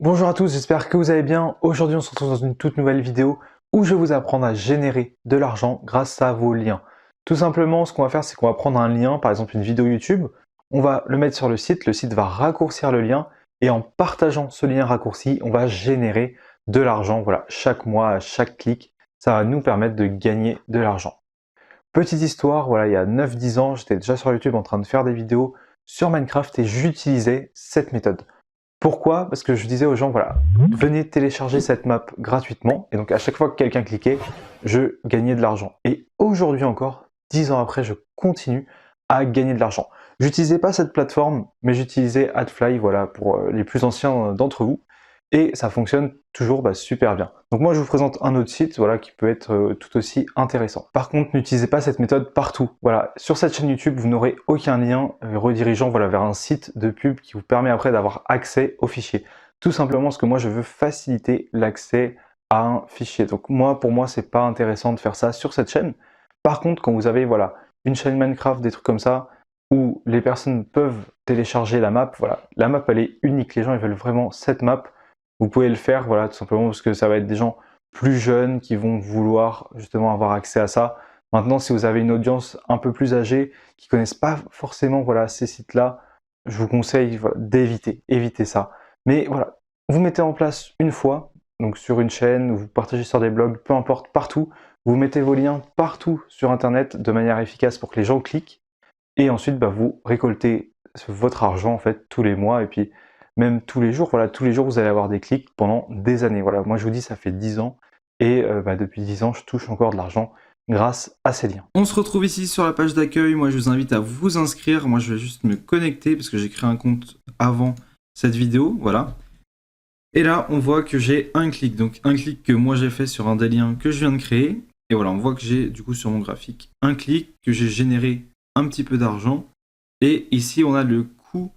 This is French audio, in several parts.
Bonjour à tous, j'espère que vous allez bien. Aujourd'hui, on se retrouve dans une toute nouvelle vidéo où je vais vous apprendre à générer de l'argent grâce à vos liens. Tout simplement, ce qu'on va faire, c'est qu'on va prendre un lien, par exemple une vidéo YouTube, on va le mettre sur le site va raccourcir le lien et en partageant ce lien raccourci, on va générer de l'argent. Voilà, chaque mois, à chaque clic, ça va nous permettre de gagner de l'argent. Petite histoire, voilà, il y a 9-10 ans, j'étais déjà sur YouTube en train de faire des vidéos sur Minecraft et j'utilisais cette méthode. Pourquoi? Parce que je disais aux gens, voilà, venez télécharger cette map gratuitement. Et donc à chaque fois que quelqu'un cliquait, je gagnais de l'argent. Et aujourd'hui encore, 10 ans après, je continue à gagner de l'argent. J'utilisais pas cette plateforme, mais j'utilisais Adfly, voilà, pour les plus anciens d'entre vous. Et ça fonctionne toujours super bien. Donc moi je vous présente un autre site voilà, qui peut être tout aussi intéressant. Par contre, n'utilisez pas cette méthode partout. Voilà, sur cette chaîne YouTube, vous n'aurez aucun lien redirigeant voilà, vers un site de pub qui vous permet après d'avoir accès aux fichiers. Tout simplement parce que moi je veux faciliter l'accès à un fichier. Donc moi, pour moi, c'est pas intéressant de faire ça sur cette chaîne. Par contre, quand vous avez voilà, une chaîne Minecraft, des trucs comme ça, où les personnes peuvent télécharger la map, voilà, la map elle est unique, les gens ils veulent vraiment cette map. Vous pouvez le faire, voilà, tout simplement parce que ça va être des gens plus jeunes qui vont vouloir justement avoir accès à ça. Maintenant, si vous avez une audience un peu plus âgée, qui connaissent pas forcément voilà, ces sites-là, je vous conseille voilà, éviter ça. Mais voilà, vous mettez en place une fois, donc sur une chaîne, vous partagez sur des blogs, peu importe, partout, vous mettez vos liens partout sur Internet de manière efficace pour que les gens cliquent, et ensuite vous récoltez votre argent en fait tous les mois, et puis même tous les jours, voilà, tous les jours vous allez avoir des clics pendant des années. Voilà, moi je vous dis ça fait 10 ans et depuis 10 ans je touche encore de l'argent grâce à ces liens. On se retrouve ici sur la page d'accueil. Moi, je vous invite à vous inscrire. Moi, je vais juste me connecter parce que j'ai créé un compte avant cette vidéo. Voilà. Et là, on voit que j'ai un clic. Donc, un clic que moi j'ai fait sur un des liens que je viens de créer. Et voilà, on voit que j'ai du coup sur mon graphique un clic, que j'ai généré un petit peu d'argent. Et ici, on a le coût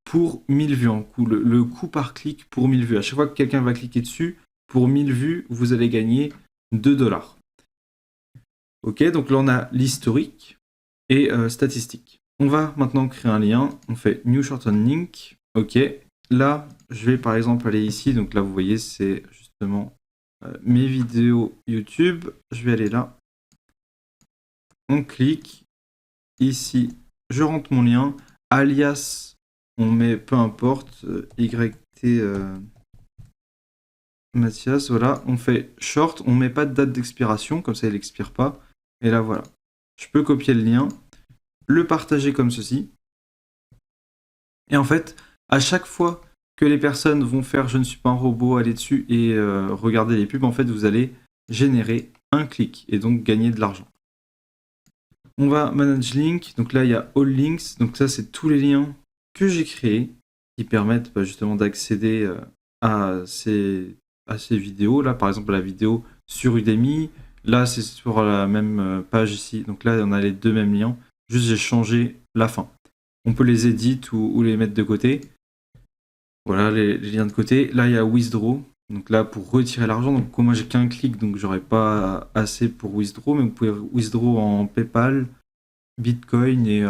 pour 1000 vues. Le coût par clic pour 1000 vues. À chaque fois que quelqu'un va cliquer dessus, pour 1000 vues, vous allez gagner 2 $. Ok, donc là on a l'historique et statistiques. On va maintenant créer un lien. On fait New Shorten Link. Ok, là je vais par exemple aller ici. Donc là vous voyez c'est justement mes vidéos YouTube. Je vais aller là. On clique. Ici je rentre mon lien. Alias, on met peu importe. YT Mathias. Voilà, on fait short. On met pas de date d'expiration. Comme ça il n'expire pas. Et là voilà. Je peux copier le lien, le partager comme ceci. Et en fait, à chaque fois que les personnes vont faire je ne suis pas un robot, aller dessus et regarder les pubs, en fait, vous allez générer un clic et donc gagner de l'argent. On va manage link. Donc là, il y a all links. Donc ça, c'est tous les liens que j'ai créés qui permettent justement d'accéder à ces vidéos. Là, par exemple, la vidéo sur Udemy. Là, c'est sur la même page ici. Donc là, on a les deux mêmes liens. Juste, j'ai changé la fin. On peut les edit ou les mettre de côté. Voilà, les liens de côté. Là, il y a withdraw. Donc là, pour retirer l'argent. Donc, comme moi, j'ai qu'un clic, donc j'aurai pas assez pour withdraw. Mais vous pouvez withdraw en PayPal, Bitcoin et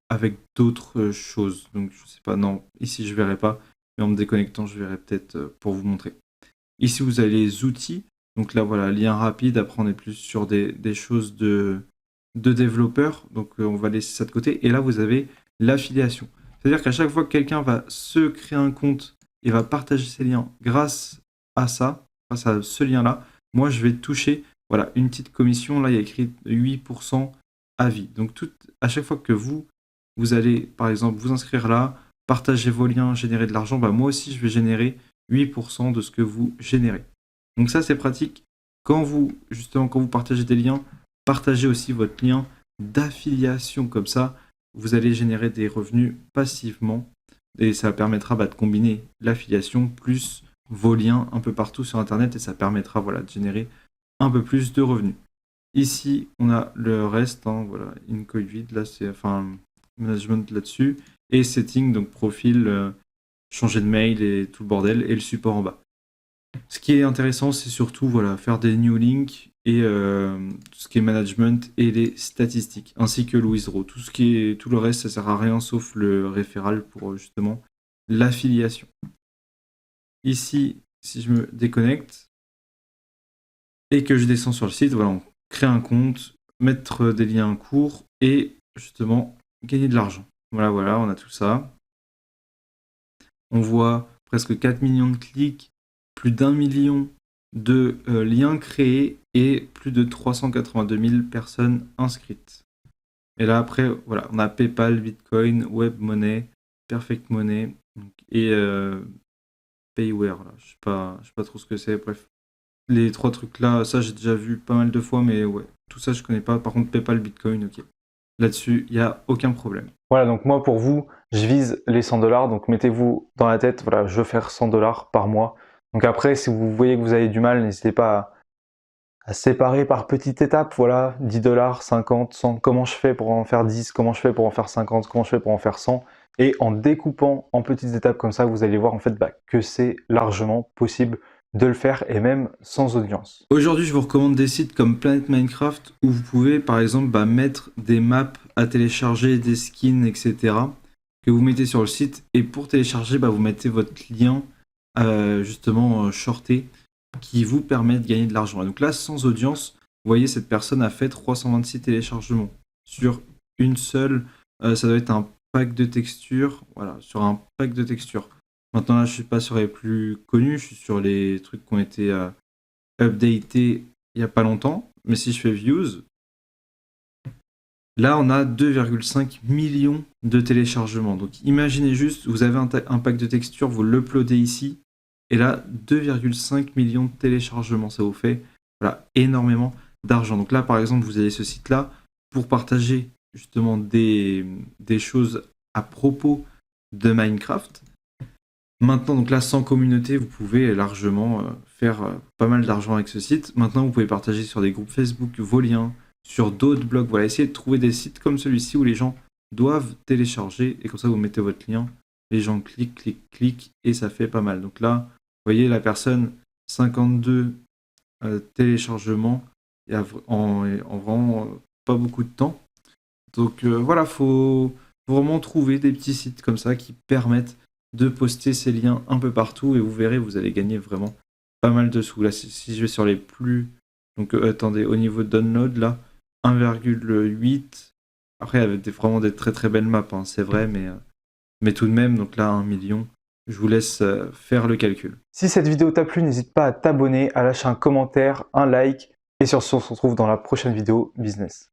avec d'autres choses. Donc, je sais pas. Non, ici, je verrai pas. Mais en me déconnectant, je verrai peut-être pour vous montrer. Ici, vous avez les outils. Donc là, voilà, lien rapide. Après, on est plus sur des choses de développeurs. Donc, on va laisser ça de côté. Et là, vous avez l'affiliation. C'est-à-dire qu'à chaque fois que quelqu'un va se créer un compte et va partager ses liens grâce à ça, grâce à ce lien-là, moi, je vais toucher voilà, une petite commission. Là, il y a écrit 8% à vie. Donc, à chaque fois que vous allez, par exemple, vous inscrire là, partager vos liens, générer de l'argent, moi aussi, je vais générer 8% de ce que vous générez. Donc ça, c'est pratique. Quand vous partagez des liens, partagez aussi votre lien d'affiliation. Comme ça, vous allez générer des revenus passivement. Et ça permettra de combiner l'affiliation plus vos liens un peu partout sur Internet. Et ça permettra de générer un peu plus de revenus. Ici, on a le reste. Voilà, InCoin vide. Là, c'est management là-dessus. Et setting, donc profil, changer de mail et tout le bordel. Et le support en bas. Ce qui est intéressant, c'est surtout faire des new links et tout ce qui est management et les statistiques, ainsi que le withdraw. Tout le reste, ça sert à rien sauf le référal pour justement l'affiliation. ici, si je me déconnecte et que je descends sur le site, voilà, on crée un compte, mettre des liens courts et justement gagner de l'argent. Voilà, voilà, on a tout ça. On voit presque 4 millions de clics, plus d'1 million de liens créés et plus de 382 000 personnes inscrites. Et là, après, voilà, on a PayPal, Bitcoin, WebMoney, Perfect Money et Payware. Là. Je sais pas trop ce que c'est. Bref, les 3 trucs là, ça j'ai déjà vu pas mal de fois, mais ouais, tout ça je connais pas. Par contre, PayPal, Bitcoin, ok. Là-dessus, il n'y a aucun problème. Voilà, donc moi pour vous, je vise les 100 $, donc mettez-vous dans la tête, voilà, je veux faire 100 $ par mois. Donc après, si vous voyez que vous avez du mal, n'hésitez pas à séparer par petites étapes, voilà, 10 $, 50, 100, comment je fais pour en faire 10, comment je fais pour en faire 50, comment je fais pour en faire 100, et en découpant en petites étapes comme ça, vous allez voir en fait que c'est largement possible de le faire, et même sans audience. Aujourd'hui, je vous recommande des sites comme Planet Minecraft où vous pouvez par exemple mettre des maps à télécharger, des skins, etc. que vous mettez sur le site, et pour télécharger, vous mettez votre lien justement shorté qui vous permet de gagner de l'argent. Et donc là, sans audience, vous voyez, cette personne a fait 326 téléchargements sur une seule, ça doit être un pack de textures, voilà, sur un pack de textures. Maintenant là, je suis pas sur les plus connus, je suis sur les trucs qui ont été updatés il y a pas longtemps, mais si je fais views, là on a 2,5 millions de téléchargements. Donc imaginez juste, vous avez un pack de textures, vous l'uploadez ici, et là 2,5 millions de téléchargements, ça vous fait voilà, énormément d'argent. Donc là par exemple, vous avez ce site là pour partager justement des choses à propos de Minecraft. Maintenant, donc là, sans communauté, vous pouvez largement faire pas mal d'argent avec ce site. Maintenant, vous pouvez partager sur des groupes Facebook vos liens, sur d'autres blogs. Voilà, essayez de trouver des sites comme celui-ci où les gens doivent télécharger, et comme ça, vous mettez votre lien, les gens cliquent, cliquent, cliquent, et ça fait pas mal. Donc là, vous voyez, la personne, 52 téléchargements, et en vraiment pas beaucoup de temps. Donc voilà, faut vraiment trouver des petits sites comme ça qui permettent de poster ces liens un peu partout, et vous verrez, vous allez gagner vraiment pas mal de sous. Là, si je vais sur les plus... Donc attendez, au niveau de download, là, 1,8. Après, il y avait vraiment des très très belles maps, hein, c'est vrai, mais tout de même, donc là, 1 million. Je vous laisse faire le calcul. Si cette vidéo t'a plu, n'hésite pas à t'abonner, à lâcher un commentaire, un like, et sur ce, on se retrouve dans la prochaine vidéo business.